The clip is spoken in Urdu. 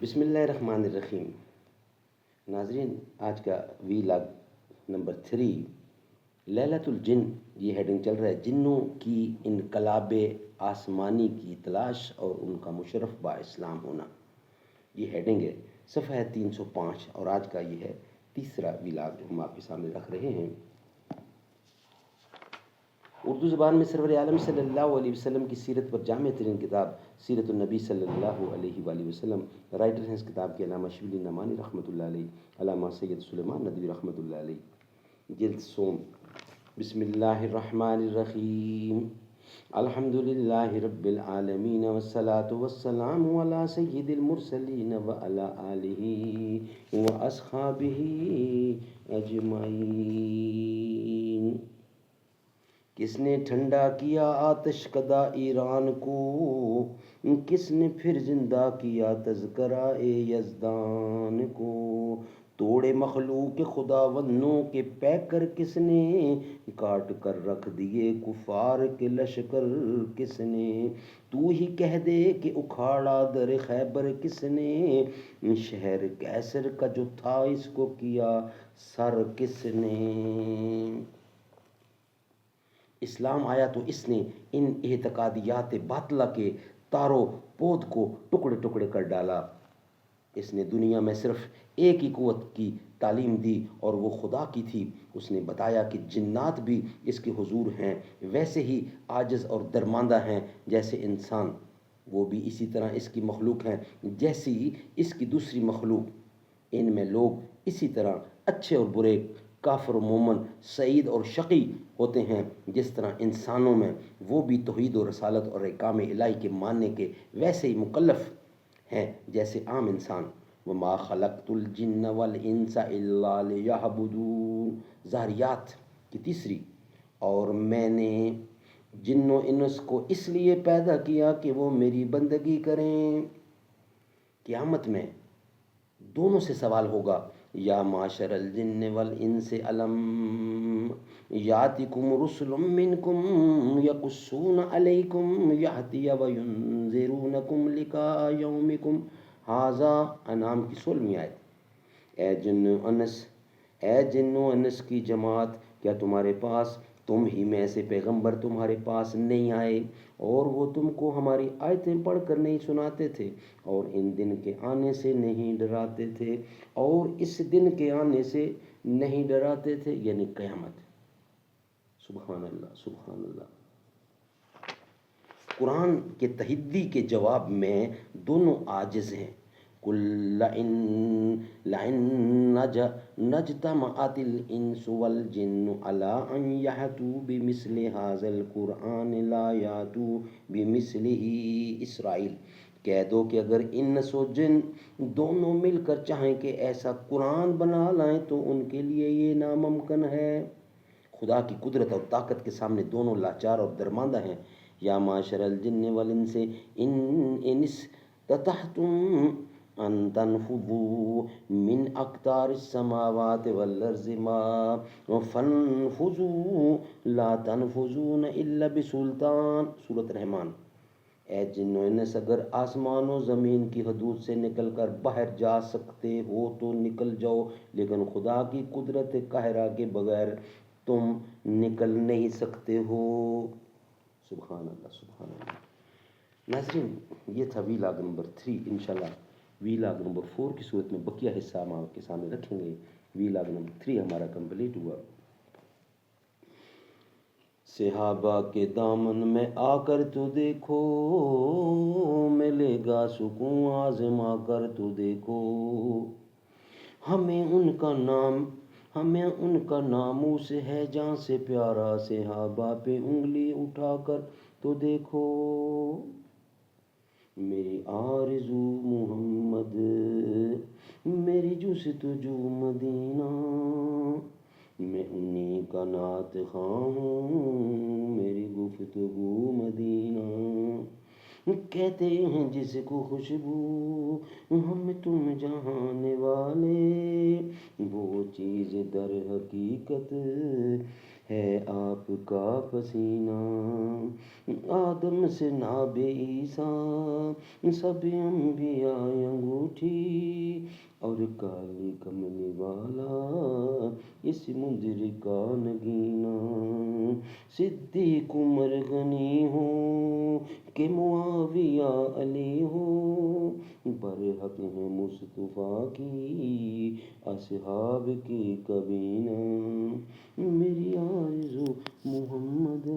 بسم اللہ الرحمن الرحیم۔ ناظرین، آج کا وی لاگ نمبر 3 لیلۃ الجن، یہ ہیڈنگ چل رہا ہے جنوں کی انقلاب آسمانی کی تلاش اور ان کا مشرف با اسلام ہونا۔ یہ ہیڈنگ ہے، صفحہ 305، اور آج کا یہ ہے تیسرا وی لاگ جو ہم آپ کے سامنے رکھ رہے ہیں۔ اردو زبان میں سرور عالم صلی اللہ علیہ وسلم کی سیرت پر جامع ترین کتاب سیرت النبی صلی اللہ علیہ وآلہ وسلم، رائٹر ہیں اس کتاب کے علامہ شبلی نعمانی رحمۃ اللہ علیہ، علامہ سید سلیمان ندوی رحمۃ اللہ علیہ، جلد سوم۔ بسم اللہ الرحمن الرحیم، الحمد للہ رب العالمین والصلاة والسلام علی سید المرسلین وعلی آلہ واصحابہ اجمعین۔ کس نے ٹھنڈا کیا آتش کدہ ایران کو، کس نے پھر زندہ کیا تذکرہ یزدان کو، توڑے مخلوق خداوندوں کے پیکر کس نے، کاٹ کر رکھ دیے کفار کے لشکر کس نے، تو ہی کہہ دے کہ اکھاڑا در خیبر کس نے، شہر کیسر کا جو تھا اس کو کیا سر کس نے۔ اسلام آیا تو اس نے ان اعتقادیات باطلہ کے تارو پود کو ٹکڑے ٹکڑے کر ڈالا۔ اس نے دنیا میں صرف ایک ہی قوت کی تعلیم دی اور وہ خدا کی تھی۔ اس نے بتایا کہ جنات بھی اس کے حضور ہیں، ویسے ہی عاجز اور درماندہ ہیں جیسے انسان، وہ بھی اسی طرح اس کی مخلوق ہیں جیسی اس کی دوسری مخلوق۔ ان میں لوگ اسی طرح اچھے اور برے، کافر و مومن، سعید اور شقی ہوتے ہیں، جس طرح انسانوں میں وہ بھی توحید و رسالت اور احکام الہی کے ماننے کے ویسے ہی مکلف ہیں جیسے عام انسان۔ وَمَا خَلَقْتُ الْجِنَّ وَالْإِنسَ إِلَّا لِيَعْبُدُونِ، ذاریات کی تیسری، اور میں نے جن و انس کو اس لیے پیدا کیا کہ وہ میری بندگی کریں۔ قیامت میں دونوں سے سوال ہوگا، یا معشر الجن والانس الم یاتکم رسل منکم یقصون علیکم یأتی وینذرونکم لقاء یومکم ھذا، انعام کی 16ویں آیت۔ اے جن و انس کی جماعت، کیا تمہارے پاس تم ہی میں سے پیغمبر تمہارے پاس نہیں آئے اور وہ تم کو ہماری آیتیں پڑھ کر نہیں سناتے تھے اور ان دن کے آنے سے نہیں ڈراتے تھے، اور اس دن کے آنے سے نہیں ڈراتے تھے، یعنی قیامت۔ سبحان اللہ، سبحان اللہ۔ قرآن کے تحدی کے جواب میں دونوں عاجز ہیں۔ قُل لَئِن اجْتَمَعَتِ الْإِنسُ وَالْجِنُّ عَلَىٰ أَن يَأْتُوا بِمِثْلِ هَٰذَا الْقُرْآنِ لَا يَأْتُوا بِمِثْلِهِ۔ اسرائیل، کہہ دو کہ اگر انس و جن دونوں مل کر چاہیں کہ ایسا قرآن بنا لائیں تو ان کے لیے یہ ناممکن ہے۔ خدا کی قدرت اور طاقت کے سامنے دونوں لاچار اور درماندہ ہیں۔ یا معشر الجن والانس ان استطعتم ان تنفذوا من اقطار السماوات والارض فانفذوا لا تنفذون الا بسلطان۔ سورۃ رحمان۔ اے جن و انس، اگر آسمان و زمین کی حدود سے نکل کر باہر جا سکتے ہو تو نکل جاؤ، لیکن خدا کی قدرت قاہرہ کے بغیر تم نکل نہیں سکتے ہو۔ سبحان اللہ، سبحان اللہ۔ ناظرین، یہ تھا وی لاگ نمبر 3۔ انشاءاللہ وی لاگ نمبر 4 کی صورت میں بقیہ حصہ ہم آپ کے سامنے رکھیں گے۔ وی لاگ نمبر 3 ہمارا کمپلیٹ ہوا۔ صحابہ کے دامن میں آ کر تو دیکھو، ملے گا سکون آزما کر تو دیکھو، ہمیں ان کا ناموس ہے جان سے پیارا، صحابہ پہ انگلی اٹھا کر تو دیکھو، میری آرزو محمد، میری جستجو مدینہ، میں انہی کا نعت خواں ہوں، میری گفتگو مدینہ، کہتے ہیں جس کو خوشبو ہم تم جہانے والے، وہ چیز در حقیقت ہے آپ کا پسینہ، آدم سے ناب عیسیٰ سب انبیاء انگوٹھی، اور کالی کملی والا یہ سمندر کا نگینہ، صدیق عمر غنی ہو کہ معاویہ علی ہو، برحق ہے مصطفیٰ کی اصحاب کی کبینہ، میری آرزو محمد